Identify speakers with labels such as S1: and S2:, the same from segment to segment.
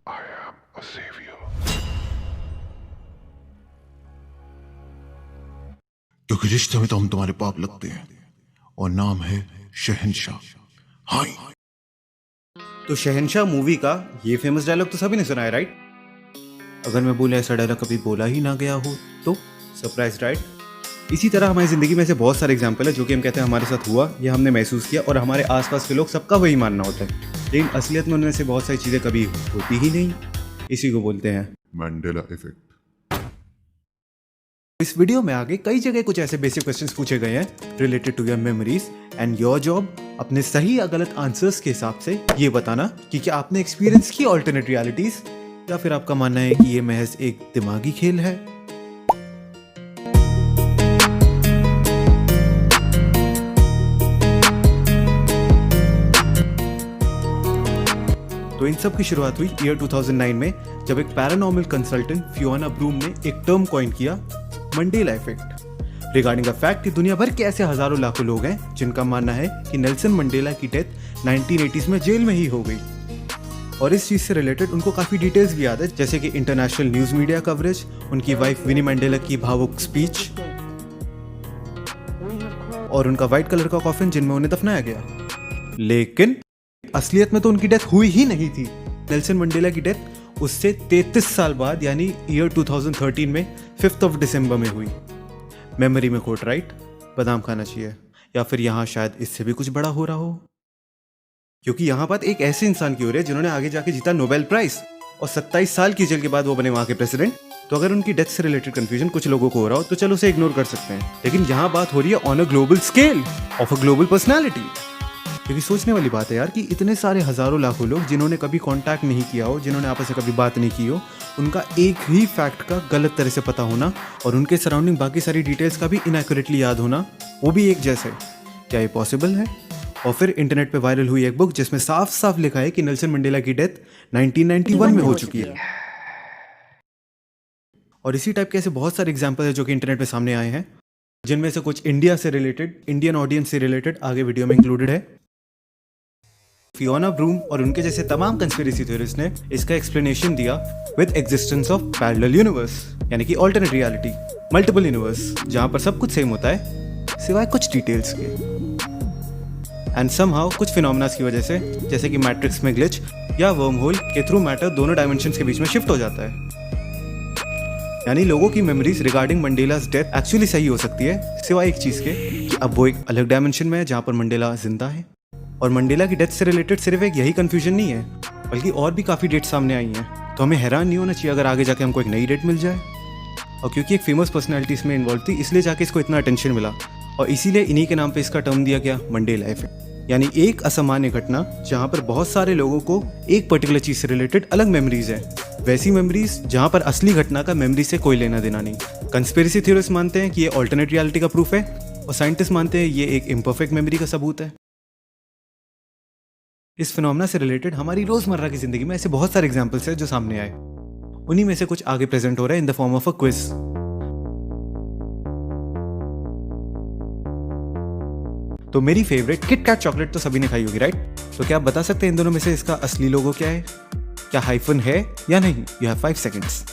S1: I am a savior. क्योंकि रिश्ते में तो हम तुम्हारे पाप लगते हैं और नाम है शहंशाह। हाय।
S2: तो शहंशाह मूवी का ये फेमस डायलॉग तो सभी ने सुना है, राइट? अगर मैं बोले ऐसा डायलॉग कभी बोला ही ना गया हो तो सरप्राइज, राइट? इसी तरह हमारी ज़िंदगी में ऐसे बहुत सारे एग्जाम्पल है जो कि हम कहते हैं हमारे साथ हुआ या हमने महसूस किया, और हमारे आसपास के लोग सबका वही मानना होता है, लेकिन असलियत में उनमें से बहुत सारी चीज़ें कभी होती ही नहीं। इसी को बोलते हैं
S1: मैंडेला इफेक्ट।
S2: इस वीडियो में आगे कई जगह कुछ ऐसे बेसिक क्वेश्चंस पूछे गए हैं related to your memories, and your job अपने सही या गलत आंसर्स के हिसाब से ये बताना कि क्या आपने एक्सपीरियंस की ऑल्टरनेट रियलिटीज या फिर आपका मानना है कि ये महज एक दिमागी खेल है। तो इन सब की शुरुआत हुई ईयर 2009 में, जब एक पैरानॉर्मल कंसल्टेंट फियोना ब्रूम ने एक टर्म कॉइन किया, Mandela effect, regarding the fact कि दुनिया भर के ऐसे हजारों लाखों लोग हैं जिनका मानना है कि नेल्सन मंडेला की डेथ 1980s में जेल में ही हो गई। और इस चीज से रिलेटेड उनको काफी डिटेल्स भी याद है, जैसे कि इंटरनेशनल न्यूज मीडिया कवरेज, उनकी वाइफ विनी मंडेला की भावुक स्पीच और उनका व्हाइट कलर का कॉफिन जिनमें उन्हें दफनाया गया। लेकिन असलियत में तो उनकी डेथ हुई ही नहीं थी। नेल्सन मंडेला की डेथ उससे 33 साल बाद यानी ईयर 2013 में 5 दिसंबर में हुई। मेमोरी में खोट, राइट? बादाम खाना चाहिए, या फिर यहाँ शायद इससे भी कुछ बड़ा हो रहा हो, क्योंकि यहाँ बात एक ऐसे इंसान की हो रही है जिन्होंने आगे जाके जीता नोबेल प्राइज, और 27 साल की जेल के बाद वो बने वहां के प्रेसिडेंट। तो अगर उनकी डेथ से रिलेटेड कंफ्यूजन कुछ लोगों को हो रहा हो तो चलो उसे इग्नोर कर सकते हैं, लेकिन यहाँ बात हो रही है on a global scale of a global personality. क्योंकि सोचने वाली बात है यार कि इतने सारे हजारों लाखों लोग जिन्होंने कभी कांटेक्ट नहीं किया हो, जिन्होंने आपस में कभी बात नहीं की हो, उनका एक ही फैक्ट का गलत तरह से पता होना और उनके सराउंडिंग बाकी सारी डिटेल्स का भी इनएक्यूरेटली याद होना, वो भी एक जैसे, क्या ये पॉसिबल है? और फिर इंटरनेट पे वायरल हुई एक बुक जिसमें साफ साफ लिखा है कि नेल्सन मंडेला की डेथ 1991 में हो चुकी है। और इसी टाइप के ऐसे बहुत सारे एग्जाम्पल है जो कि इंटरनेट पे सामने आए हैं, जिनमें से कुछ इंडिया से रिलेटेड, इंडियन ऑडियंस से रिलेटेड आगे वीडियो में इंक्लूडेड है। फियोना ब्रूम और उनके जैसे तमाम कंस्पिरेसी थ्योरिस्ट ने इसका एक्सप्लेनेशन दिया with existence of parallel universe, यानी कि ऑल्टरनेट रियलिटी, मल्टीपल यूनिवर्स, जहां पर सब कुछ सेम होता है सिवाय कुछ डिटेल्स के, एंड समहाउ कुछ फिनोमेनास की वजह से, जैसे कि मैट्रिक्स में ग्लिच या वर्म होल के थ्रू मैटर दोनों डायमेंशंस के बीच में शिफ्ट हो जाता है। यानी लोगों की मेमोरीज रिगार्डिंग मंडेलास डेथ एक्चुअली सही हो सकती है, सिवाय एक चीज के कि अब वो एक अलग डायमेंशन में है जहां पर मंडेला जिंदा है। और मंडेला की डेथ से रिलेटेड सिर्फ एक यही कंफ्यूजन नहीं है, बल्कि और भी काफी डेट सामने आई हैं। तो हमें हैरान नहीं होना चाहिए अगर आगे जाके हमको एक नई डेट मिल जाए। और क्योंकि एक फेमस पर्सनैलिटी इसमें इन्वॉल्व थी, इसलिए जाके इसको इतना अटेंशन मिला, और इसीलिए इन्हीं के नाम पे इसका टर्म दिया गया मंडेला इफेक्ट, यानी एक असामान्य घटना जहां पर बहुत सारे लोगों को एक पर्टिकुलर चीज से रिलेटेड अलग मेमोरीज है, वैसी मेमोरीज जहां पर असली घटना का मेमोरी से कोई लेना देना नहीं। कंस्पिरेसी थ्योरिस्ट मानते हैं कि ये ऑल्टरनेट रियलिटी का प्रूफ है, और साइंटिस्ट मानते हैं ये एक इम्परफेक्ट मेमोरी का सबूत है। इस फिनोमेना से रिलेटेड हमारी रोजमर्रा की जिंदगी में ऐसे बहुत सारे एग्जांपल्स हैं जो सामने आए, उन्हीं में से कुछ आगे प्रेजेंट हो रहे हैं in the form of a quiz. तो मेरी फेवरेट किट कैट चॉकलेट तो सभी ने खाई होगी, राइट? तो क्या आप बता सकते हैं इन दोनों में से इसका असली लोगो क्या है? क्या हाइफन है या नहीं? You have 5 seconds.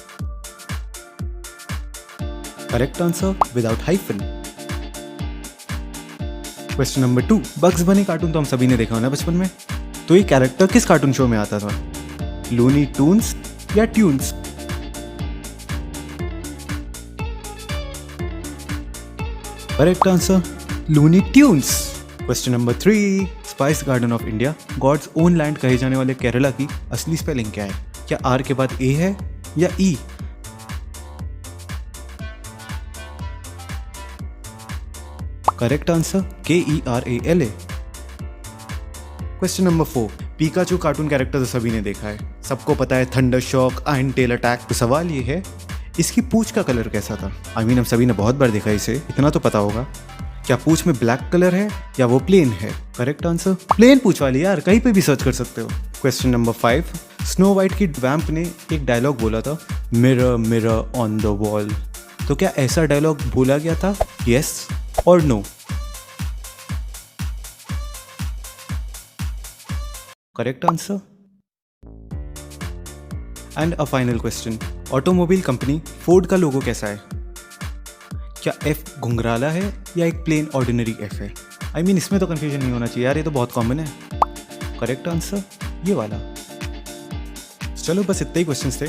S2: Correct answer without hyphen. Question number 2, bugs बनी कार्टून तो हम सभी ने देखा हो ना बचपन में, तो ये कैरेक्टर किस कार्टून शो में आता था? लूनी टून्स या Tunes? Correct answer Looney Tunes. Question number 3, spice garden of India, God's own land कहे जाने वाले केरला की असली स्पेलिंग क्या है? क्या आर के बाद ए है या E? Correct answer KERALA। Question number 4, Pikachu cartoon character तो सभी ने देखा है, सबको पता है thunder shock, iron tail attack. तो सवाल ये है इसकी पूंछ का कलर कैसा था? हम सभी ने बहुत बार देखा इसे, इतना तो पता होगा। क्या पूंछ में ब्लैक कलर है या वो प्लेन है? करेक्ट आंसर प्लेन पूंछ वाली, यार कहीं पे भी सर्च कर सकते हो। क्वेश्चन नंबर 5, स्नो वाइट की वैम्प ने एक डायलॉग बोला था, mirror mirror on the wall. तो क्या ऐसा डायलॉग बोला गया था? यस और no? Correct answer and a final question, automobile company Ford का लोगो कैसा है? क्या एफ घुंघराला है या एक प्लेन ऑर्डिनरी एफ है? आई मीन इसमें तो कंफ्यूजन नहीं होना चाहिए यार, ये तो बहुत कॉमन है। करेक्ट आंसर ये वाला। चलो बस इतने ही क्वेश्चंस थे।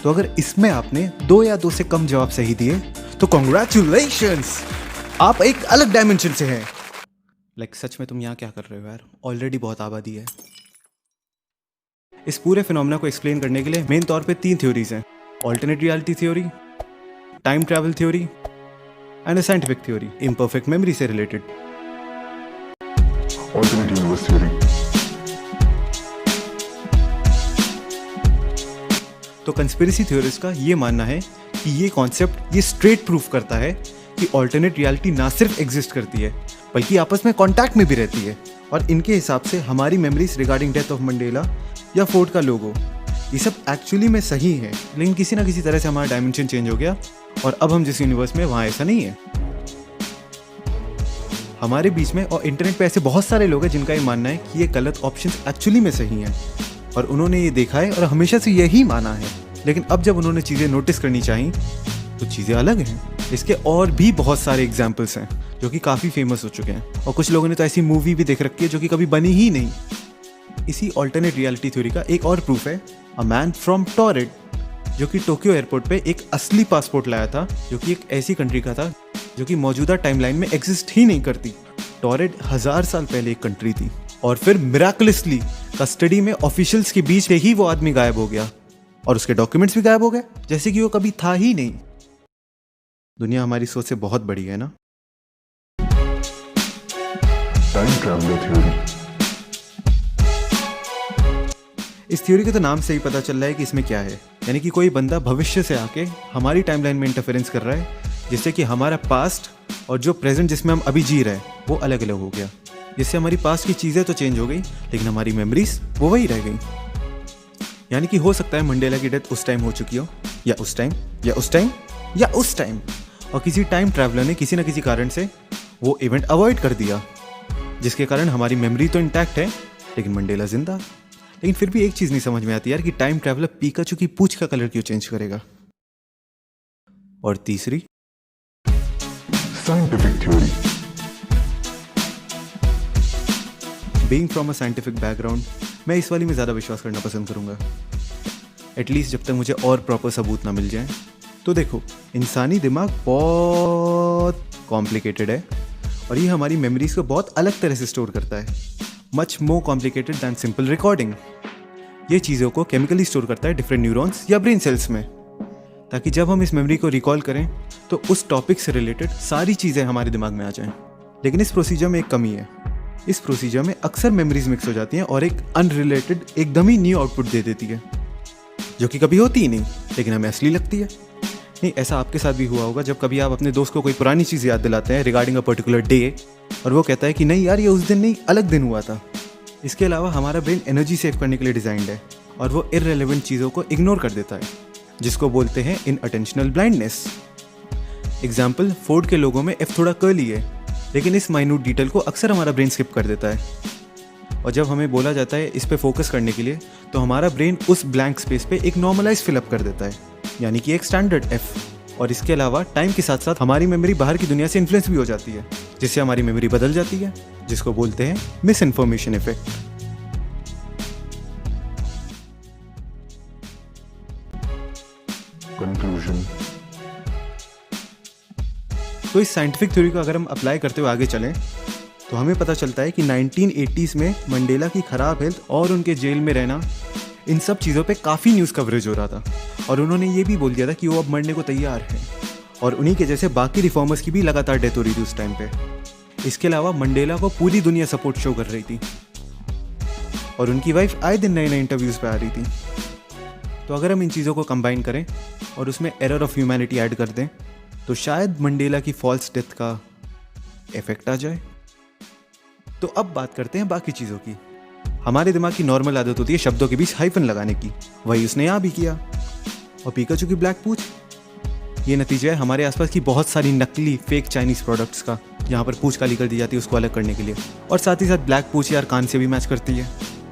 S2: तो अगर इसमें आपने 2 या 2 से कम जवाब सही दिए तो कॉन्ग्रेचुलेशंस, आप एक अलग डायमेंशन से हैं। लाइक सच में तुम यहाँ क्या कर रहे हो यार, ऑलरेडी बहुत आबादी है। इस पूरे फिनोमेना को एक्सप्लेन करने के लिए मेन तौर पे 3 थ्योरीज हैं, alternate reality theory, time travel theory and a scientific theory imperfect memory से रिलेटेड।
S1: Alternate universe theory.
S2: तो कंस्पिरेसी थ्योरिस्ट का ये मानना है कि ये कॉन्सेप्ट ये स्ट्रेट प्रूफ करता है कि ऑल्टरनेट रियलिटी ना सिर्फ एग्जिस्ट करती है बल्कि आपस में कांटेक्ट में भी रहती है, और इनके हिसाब से हमारी memories regarding death of Mandela या फोर्ड का लोगो ये सब एक्चुअली में सही है, लेकिन किसी ना किसी तरह से हमारा डायमेंशन चेंज हो गया और अब हम जिस यूनिवर्स में वहाँ ऐसा नहीं है। हमारे बीच में और इंटरनेट पे ऐसे बहुत सारे लोग हैं जिनका ये मानना है कि ये गलत ऑप्शन एक्चुअली में सही हैं और उन्होंने ये देखा है और हमेशा से यही माना है, लेकिन अब जब उन्होंने चीज़ें नोटिस करनी चाहिए तो चीज़ें अलग हैं। इसके और भी बहुत सारे एग्जाम्पल्स हैं जो कि काफ़ी फेमस हो चुके हैं, और कुछ लोगों ने तो ऐसी मूवी भी देख रखी है जो कि कभी बनी ही नहीं। इसी ऑल्टरनेट रियलिटी थ्योरी का एक और प्रूफ है अ मैन फ्रॉम टॉरेड, जो कि टोक्यो एयरपोर्ट पे एक असली पासपोर्ट लाया था जो कि एक ऐसी कंट्री का था जो कि मौजूदा टाइमलाइन में एग्जिस्ट ही नहीं करती। टॉरेड 1000 साल पहले एक कंट्री थी और फिर मिराकुलसली कस्टडी में ऑफिशियल्स के बीच से ही वो आदमी गायब हो गया और उसके डॉक्यूमेंट्स भी गायब हो गए, जैसे कि वो कभी था ही नहीं। दुनिया हमारी सोच से बहुत बड़ी है ना।
S1: Time traveller theory.
S2: इस थ्योरी के तो नाम से ही पता चल रहा है कि इसमें क्या है, यानी कि कोई बंदा भविष्य से आके हमारी टाइमलाइन में इंटरफेरेंस कर रहा है, जिससे कि हमारा पास्ट और जो प्रेजेंट जिसमें हम अभी जी रहे हैं वो अलग अलग हो गया। जिससे हमारी पास्ट की चीज़ें तो चेंज हो गई लेकिन हमारी मेमोरीज वो वही रह गई। यानी कि हो सकता है मंडेला की डेथ उस टाइम हो चुकी हो, या उस टाइम या उस टाइम या उस टाइम, और किसी टाइम ट्रैवलर ने किसी न किसी कारण से वो इवेंट अवॉइड कर दिया, जिसके कारण हमारी मेमोरी तो इंटैक्ट है लेकिन मंडेला जिंदा। लेकिन फिर भी एक चीज़ नहीं समझ में आती यार कि टाइम ट्रैवलर पिकाचू की पूंछ का कलर क्यों चेंज करेगा। और तीसरी
S1: scientific theory.
S2: Being from a scientific background, मैं इस वाली में ज़्यादा विश्वास करना पसंद करूंगा, एटलीस्ट जब तक मुझे और प्रॉपर सबूत ना मिल जाए। तो देखो, इंसानी दिमाग बहुत कॉम्प्लिकेटेड है और ये हमारी मेमोरीज को बहुत अलग तरह से स्टोर करता है, much more complicated than simple recording. ये चीज़ों को केमिकली स्टोर करता है डिफरेंट न्यूरॉन्स या ब्रेन सेल्स में, ताकि जब हम इस मेमोरी को रिकॉल करें तो उस टॉपिक से रिलेटेड सारी चीज़ें हमारे दिमाग में आ जाएं। लेकिन इस प्रोसीजर में एक कमी है, इस प्रोसीजर में अक्सर मेमोरीज मिक्स हो जाती हैं और एक अनरिलेटेड एकदम ही न्यू आउटपुट दे देती है, जो कि कभी होती ही नहीं लेकिन हमें असली लगती है। नहीं, ऐसा आपके साथ भी हुआ होगा जब कभी आप अपने दोस्त को कोई पुरानी चीज़ याद दिलाते हैं रिगार्डिंग अ पर्टिकुलर डे और वो कहता है कि नहीं यार ये उस दिन नहीं अलग दिन हुआ था। इसके अलावा हमारा ब्रेन एनर्जी सेव करने के लिए डिज़ाइंड है और वो इररेलेवेंट चीज़ों को इग्नोर कर देता है, जिसको बोलते हैं इनअटेंशनल ब्लाइंडनेस। एग्जाम्पल, फोर्ड के लोगों में एफ थोड़ा कर्ली है, लेकिन इस माइन्यूट डिटेल को अक्सर हमारा ब्रेन स्किप कर देता है और जब हमें बोला जाता है इस पे फोकस करने के लिए तो हमारा ब्रेन उस ब्लैंक स्पेस पे एक नॉर्मलाइज फिलअप कर देता है, यानी कि एक स्टैंडर्ड एफ। और इसके अलावा टाइम के साथ साथ हमारी मेमोरी बाहर की दुनिया से इन्फ्लुएंस भी हो जाती है, जिससे हमारी मेमोरी बदल जाती है, जिसको बोलते हैं मिस इन्फॉर्मेशन इफेक्ट।
S1: कंक्लूजन।
S2: तो इस साइंटिफिक थ्योरी को अगर हम अप्लाई करते हुए आगे चलें तो हमें पता चलता है कि 1980s में मंडेला की खराब हेल्थ और उनके जेल में रहना, इन सब चीज़ों पे काफ़ी न्यूज़ कवरेज हो रहा था और उन्होंने ये भी बोल दिया था कि वो अब मरने को तैयार है और उन्हीं के जैसे बाकी रिफॉर्मर्स की भी लगातार डेथ हो रही थी उस टाइम पे। इसके अलावा मंडेला को पूरी दुनिया सपोर्ट शो कर रही थी और उनकी वाइफ आए दिन नए नए इंटरव्यूज़ पे आ रही थी। तो अगर हम इन चीज़ों को कंबाइन करें और उसमें एरर ऑफ ह्यूमैनिटी ऐड कर दें तो शायद मंडेला की फॉल्स डेथ का इफेक्ट आ जाए। तो अब बात करते हैं बाकी चीज़ों की। हमारे दिमाग की नॉर्मल आदत होती है शब्दों के बीच हाइफन लगाने की, वही उसने यहाँ भी किया। और पिकाचू की ब्लैक पूंछ, ये नतीजा है हमारे आसपास की बहुत सारी नकली फेक चाइनीज़ प्रोडक्ट्स का, जहाँ पर पूंछ काली कर दी जाती है उसको अलग करने के लिए, और साथ ही साथ ब्लैक पूंछ यार कान से भी मैच करती है।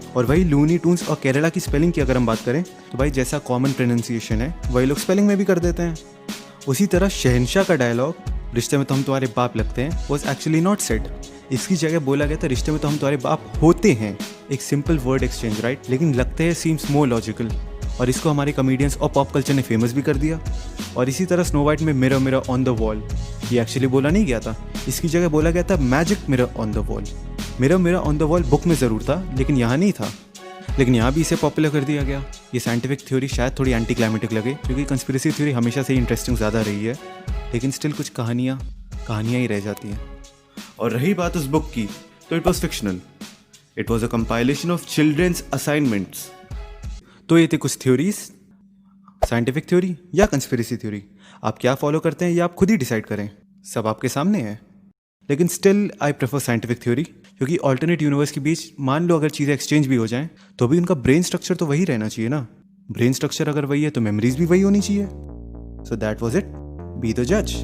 S2: और वही लूनी टून्स और केरला की स्पेलिंग की अगर हम बात करें तो भाई जैसा कॉमन प्रोनाउंसिएशन है वही लोग स्पेलिंग में भी कर देते हैं। उसी तरह शहनशाह का डायलॉग रिश्ते में तो हम तुम्हारे बाप लगते हैं वॉज एक्चुअली नॉट सेड। इसकी जगह बोला गया था रिश्ते में तो हम तुम्हारे बाप होते हैं। एक सिंपल वर्ड एक्सचेंज राइट, लेकिन लगते हैं सीम्स मोर लॉजिकल। और इसको हमारे कॉमेडियंस और पॉप कल्चर ने फेमस भी कर दिया। और इसी तरह स्नो वाइट में mirror mirror on the wall, ये एक्चुअली बोला नहीं गया था, इसकी जगह बोला गया था magic mirror on the wall. Mirror mirror on the wall book में ज़रूर था लेकिन यहाँ नहीं था, लेकिन यहाँ भी इसे पॉपुलर कर दिया गया। ये साइंटिफिक थ्योरी शायद थोड़ी एंटी क्लाइमेटिक लगे क्योंकि कंस्पिरेसी थ्योरी हमेशा से ही इंटरेस्टिंग ज़्यादा रही है, लेकिन स्टिल कुछ कहानियाँ ही रह जाती हैं। और रही बात उस बुक की तो it was fictional, it was a compilation of children's assignments. तो ये थे कुछ थ्योरीज, साइंटिफिक थ्योरी या कंस्पिरेसी थ्योरी। आप क्या फॉलो करते हैं ये आप खुद ही डिसाइड करें, सब आपके सामने है। लेकिन still I prefer scientific theory क्योंकि ऑल्टरनेट यूनिवर्स के बीच मान लो अगर चीज़ें एक्सचेंज भी हो जाएं तो भी उनका ब्रेन स्ट्रक्चर तो वही रहना चाहिए ना। ब्रेन स्ट्रक्चर अगर वही है तो मेमोरीज भी वही होनी चाहिए। So that was it, be the जज।